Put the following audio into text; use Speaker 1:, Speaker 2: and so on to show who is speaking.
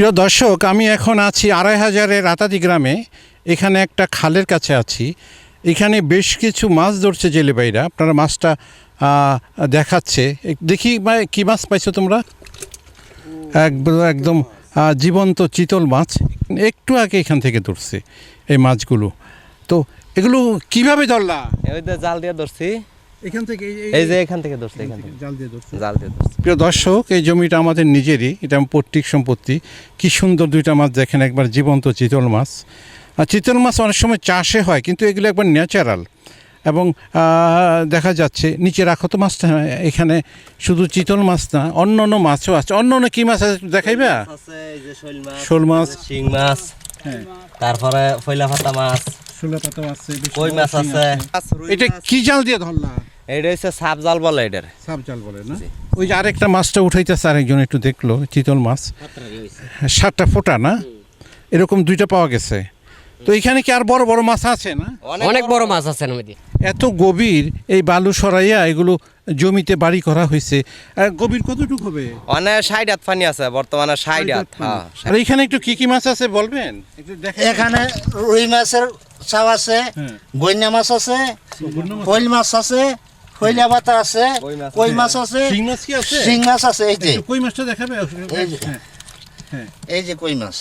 Speaker 1: প্রিয় দর্শক, আমি এখন আছি ২৫০০-এর রাতাদি গ্রামে। এখানে একটা খালের কাছে আছি। এখানে বেশ কিছু মাছ ধরছে জেলে ভাইরা। আপনারা মাছটা দেখাচ্ছে, দেখি কি মাছ পাইছো তোমরা? একদম জীবন্ত চিতল মাছ। একটু আগে এখান থেকে ধরছে এই মাছগুলো। তো এগুলো কিভাবে ধরলা?
Speaker 2: ওই তো জাল দিয়ে ধরছি
Speaker 1: এখান থেকে,
Speaker 2: এই যে এখান থেকে ধরছি, এখান থেকে
Speaker 1: জাল দিয়ে ধরছে।
Speaker 2: জাল দিয়ে ধরছি।
Speaker 1: প্রিয় দর্শক, এই জমিটা আমাদের নিজেরই, এটা পৈতৃক সম্পত্তি। কি সুন্দর দুইটা মাছ দেখেন, একবার জীবন্ত চিতল মাছ। আর চিতল মাছ অনেক সময় চাষে হয়, কিন্তু এগুলো একবার ন্যাচারাল। এবং দেখা যাচ্ছে নিচে রাখো তো মাছটা। এখানে শুধু চিতল মাছ না, অন্য অন্য মাছও আছে। অন্য অন্য কী মাছ আছে দেখাইবা? শোল মাছ,
Speaker 2: শিং মাছ,
Speaker 1: হ্যাঁ,
Speaker 2: তারপরে ফয়লা ফাতা মাছ,
Speaker 1: শোলা পাতা আছে,
Speaker 2: কই মাছ আছে।
Speaker 1: এটা কি জাল দিয়ে ধরলা?
Speaker 2: এইটা হচ্ছে সাপ জাল বলে, এটার
Speaker 1: সাপ জাল বলে না? ওই যে আরেকটা মাছটা উঠাইতেছে আরেকজন, একটু দেখলো, চিতল মাছ 7টা ফোঁটা না, এরকম 2টা পাওয়া গেছে। তো এখানে কি আর বড় বড় মাছ আছে না?
Speaker 3: অনেক বড় মাছ আছে নদীতে।
Speaker 1: এত গভীর এই বালু সরাইয়া এগুলো জমিতে বাড়ি করা হয়েছে। গভীর কতটুকু হবে?
Speaker 2: অনেক 60 হাত পানি আছে বর্তমানে, 60 হাত। হ্যাঁ,
Speaker 1: আর এখানে একটু কি কি মাছ আছে বলবেন একটু? দেখেন
Speaker 4: এখানে রুই মাছের চাও আছে, গইনা মাছ আছে, কইল মাছ আছে, ফয়লা পাতা আছে, কই মাছ আছে,
Speaker 1: শিং মাছ কি আছে?
Speaker 4: শিং মাছ আছে। এই যে
Speaker 1: একটু কই মাছটা দেখাবে?
Speaker 4: এই যে কই মাছ।